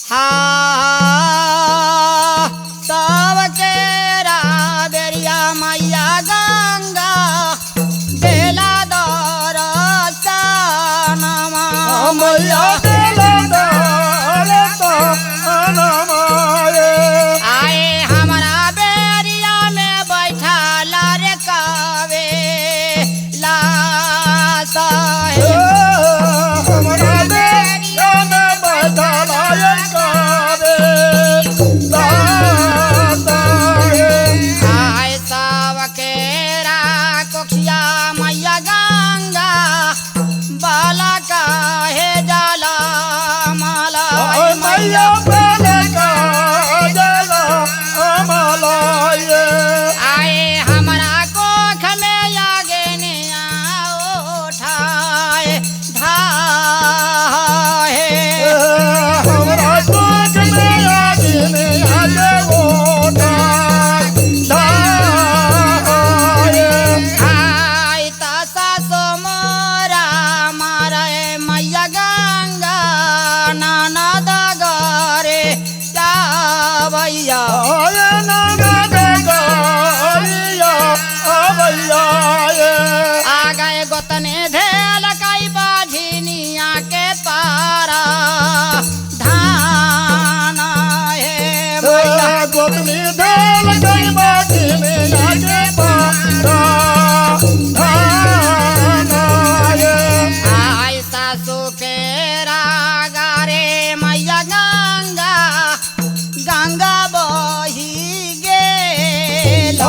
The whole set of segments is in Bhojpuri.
हा सावके राबेरिया मैया गंगा बेला दरसनमा मैया आए हमारा बेरिया में बैठा रे कवे ला साहेब आए सावकेरा कोखिया मैया गंगा बाला काहे जाला माला आए हमारा कोख में आगे ने उठाए धाहे आय तासा सोमरा मारे मैया गंगा नाना दगरे जावैया आ गए गोतने धेल कई बाझिनिया के पारा धान हे मैया आय सासू के रागारे मैया गंगा गंगा बही गेल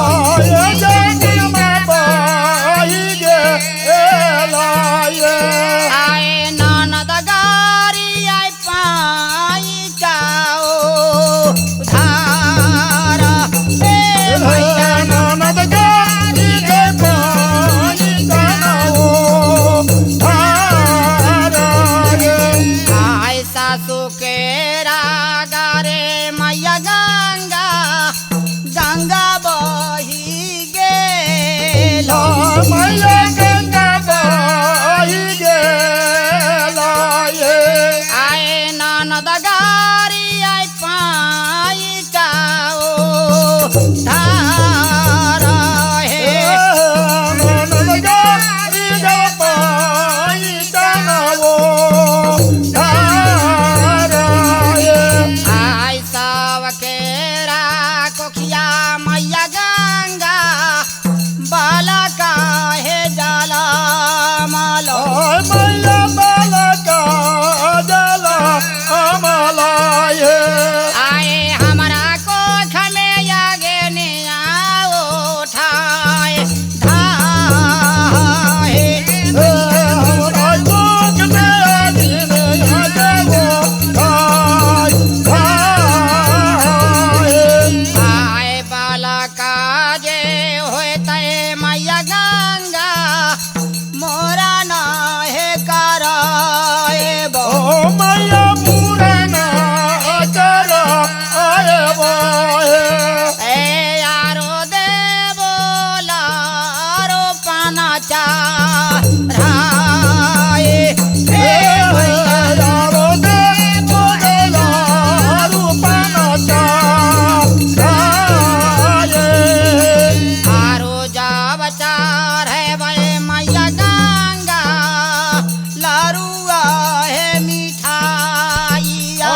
आए ननद गारी आय पाई जाओ धार हे मैया आय सासू के रागारे मैया गंगा गंगा बही गेल आए ननद गारी आय पाई जाओ धार हे आय सावकेरा कोखिया मैया गंगा बाला काहे जाला मालो आए हमारा कोख में आगे ने उठाए धाहे आए बाला काजे होए तय मैया गंगा मोरा ना हे कराए बो ए यारो दे बोलारो पाना चाराए हे मैया आरो जा बचार है बे मैया गंगा लारुआ है मिठाइया